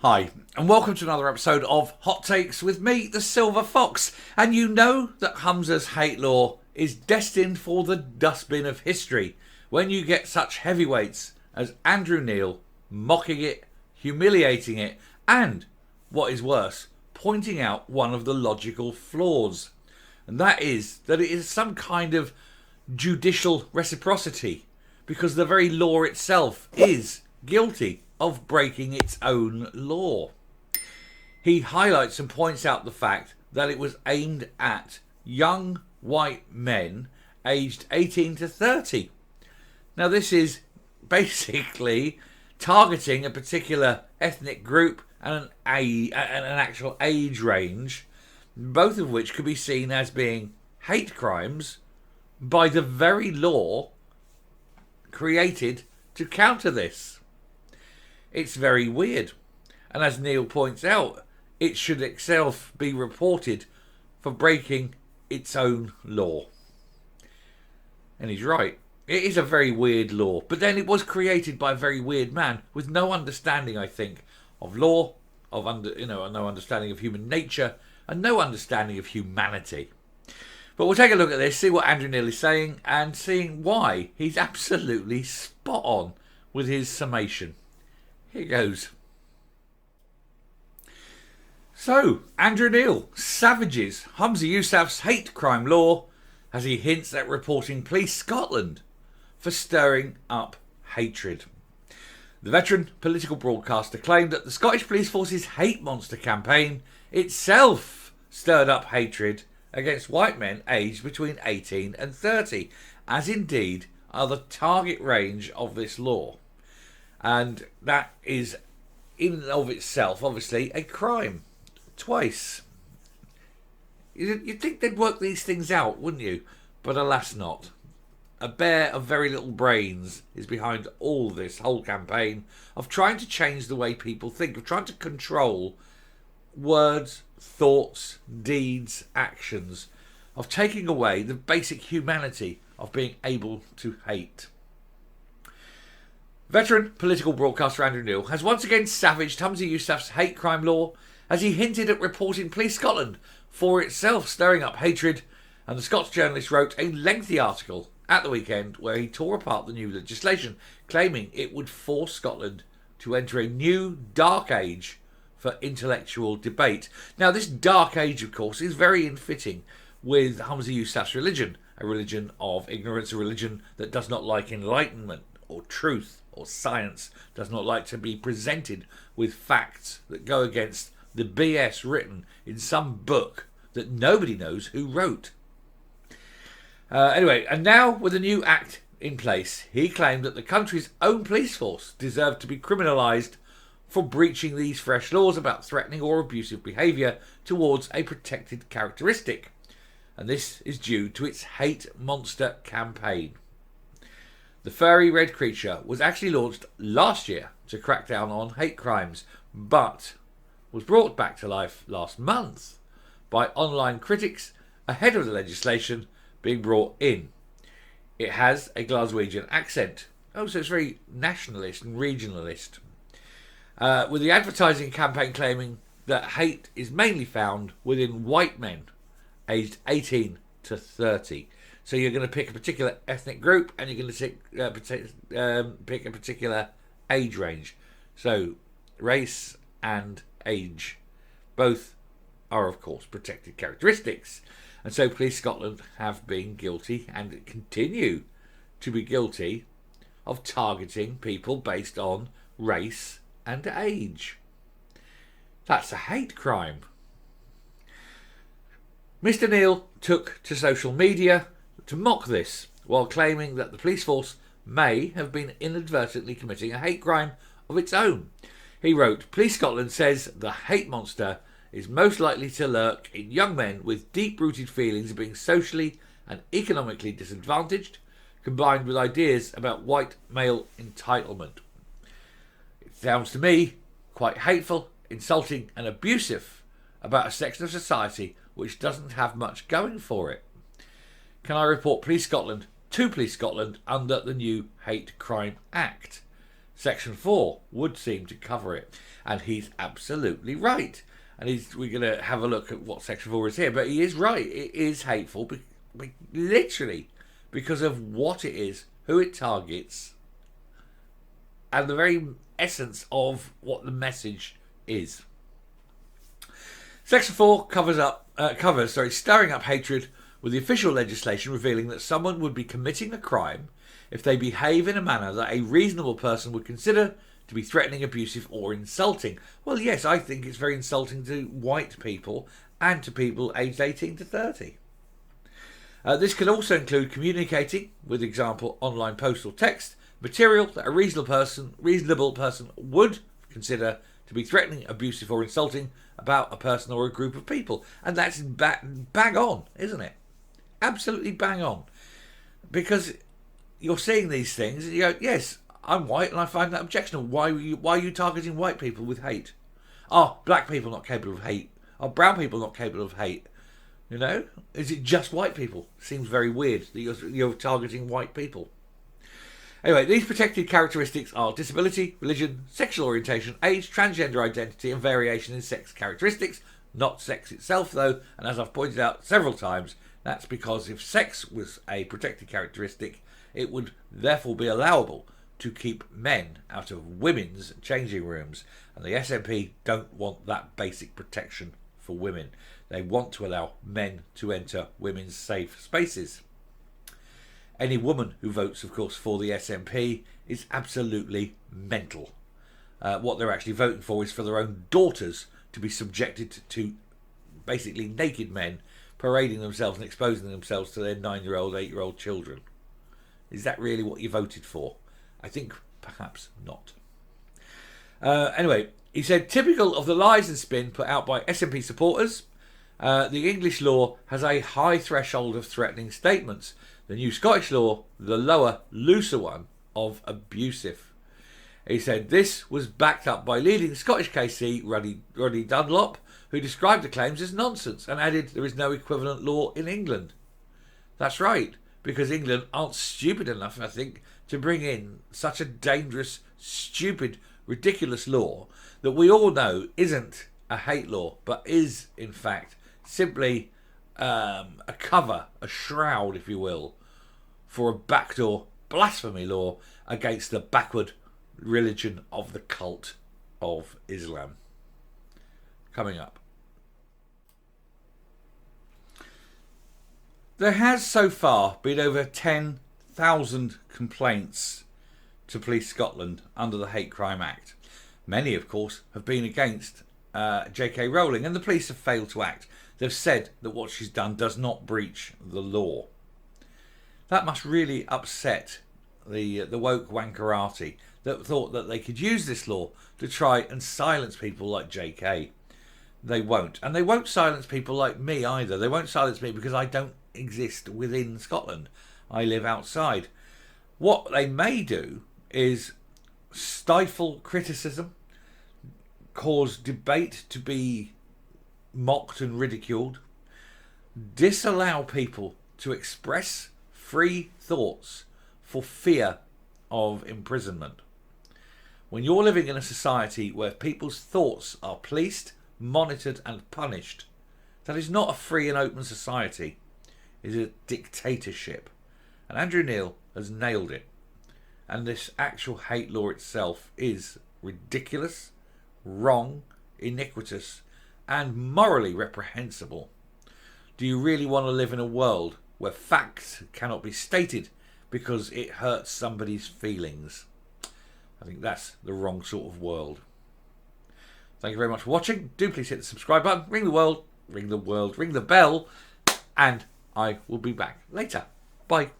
Hi, and welcome to another episode of Hot Takes with me, the Silver Fox. And you know that Humza's hate law is destined for the dustbin of history when you get such heavyweights as Andrew Neil mocking it, humiliating it, and, what is worse, pointing out one of the logical flaws. And that is that it is some kind of judicial reciprocity, because the very law itself is guilty of breaking its own law. He highlights and points out the fact that it was aimed at young white men aged 18 to 30. Now, this is basically targeting a particular ethnic group and an actual age range, both of which could be seen as being hate crimes by the very law created to counter this. It's very weird. And as Neil points out, it should itself be reported for breaking its own law. And he's right. It is a very weird law. But then it was created by a very weird man with no understanding, I think, of law, of no understanding of human nature, and no understanding of humanity. But we'll take a look at this, see what Andrew Neil is saying, and seeing why he's absolutely spot on with his summation. Here goes. So, Andrew Neil savages Humza Yousaf's hate crime law as he hints at reporting Police Scotland for stirring up hatred. The veteran political broadcaster claimed that the Scottish Police Force's Hate Monster campaign itself stirred up hatred against white men aged between 18 and 30, as indeed are the target range of this law. And that is, in and of itself, obviously, a crime. Twice. You'd think they'd work these things out, wouldn't you? But alas not. A bear of very little brains is behind all this whole campaign of trying to change the way people think, of trying to control words, thoughts, deeds, actions, of taking away the basic humanity of being able to hate. Veteran political broadcaster Andrew Neil has once again savaged Humza Yousaf's hate crime law as he hinted at reporting Police Scotland for itself stirring up hatred, and the Scots journalist wrote a lengthy article at the weekend where he tore apart the new legislation, claiming it would force Scotland to enter a new dark age for intellectual debate. Now, this dark age, of course, is very in fitting with Humza Yousaf's religion, a religion of ignorance, a religion that does not like enlightenment or truth or science, does not like to be presented with facts that go against the BS written in some book that nobody knows who wrote. Anyway, and now with a new act in place, he claimed that the country's own police force deserved to be criminalised for breaching these fresh laws about threatening or abusive behaviour towards a protected characteristic. And this is due to its Hate Monster campaign. The furry red creature was actually launched last year to crack down on hate crimes, but was brought back to life last month by online critics ahead of the legislation being brought in. It has a Glaswegian accent. Oh, so it's very nationalist and regionalist. With the advertising campaign claiming that hate is mainly found within white men aged 18 to 30. So you're going to pick a particular ethnic group and you're going to pick a particular age range. So race and age, both are of course protected characteristics. And so Police Scotland have been guilty and continue to be guilty of targeting people based on race and age. That's a hate crime. Mr. Neil took to social media to mock this, while claiming that the police force may have been inadvertently committing a hate crime of its own. He wrote, "Police Scotland says the hate monster is most likely to lurk in young men with deep-rooted feelings of being socially and economically disadvantaged, combined with ideas about white male entitlement. It sounds to me quite hateful, insulting and abusive about a section of society which doesn't have much going for it. Can I report Police Scotland to Police Scotland under the new Hate Crime Act?" Section 4 would seem to cover it. And he's absolutely right. And we're going to have a look at what Section 4 is here. But he is right. It is hateful, literally, because of what it is, who it targets, and the very essence of what the message is. Section 4 covers stirring up hatred with the official legislation revealing that someone would be committing a crime if they behave in a manner that a reasonable person would consider to be threatening, abusive or insulting. Well, yes, I think it's very insulting to white people and to people aged 18 to 30. This can also include communicating, with example, online post or text, material that a reasonable person would consider to be threatening, abusive or insulting about a person or a group of people. And that's bang on, isn't it? Absolutely bang on. Because you're seeing these things and you go, yes, I'm white and I find that objectionable. Why are you targeting white people with hate? Are black people not capable of hate? Are brown people not capable of hate? You know? Is it just white people? Seems very weird that you're targeting white people. Anyway, these protected characteristics are disability, religion, sexual orientation, age, transgender identity and variation in sex characteristics. Not sex itself though, and as I've pointed out several times, that's because if sex was a protected characteristic, it would therefore be allowable to keep men out of women's changing rooms. And the SNP don't want that basic protection for women. They want to allow men to enter women's safe spaces. Any woman who votes, of course, for the SNP is absolutely mental. What they're actually voting for is for their own daughters to be subjected to basically naked men parading themselves and exposing themselves to their 9-year-old, 8-year-old children. Is that really what you voted for? I think perhaps not. Anyway, he said, typical of the lies and spin put out by SNP supporters, the English law has a high threshold of threatening statements. The new Scottish law, the lower, looser one, of abusive. He said this was backed up by leading Scottish KC Roddy Dunlop, who described the claims as nonsense and added there is no equivalent law in England. That's right, because England aren't stupid enough, I think, to bring in such a dangerous, stupid, ridiculous law that we all know isn't a hate law, but is, in fact, simply a cover, a shroud, if you will, for a backdoor blasphemy law against the backward religion of the cult of Islam. Coming up. There has so far been over 10,000 complaints to Police Scotland under the Hate Crime Act. Many, of course, have been against J.K. Rowling, and the police have failed to act. They've said that what she's done does not breach the law. That must really upset the woke wankerati that thought that they could use this law to try and silence people like J.K. They won't. And they won't silence people like me either. They won't silence me because I don't exist within Scotland. I live outside. What they may do is stifle criticism, cause debate to be mocked and ridiculed, disallow people to express free thoughts for fear of imprisonment. When you're living in a society where people's thoughts are policed, monitored and punished, that is not a free and open society. It is a dictatorship. And Andrew Neil has nailed it. And this actual hate law itself is ridiculous, wrong, iniquitous and morally reprehensible. Do you really want to live in a world where facts cannot be stated because it hurts somebody's feelings? I think that's the wrong sort of world. Thank you very much for watching. Do please hit the subscribe button, ring the bell, and I will be back later. Bye.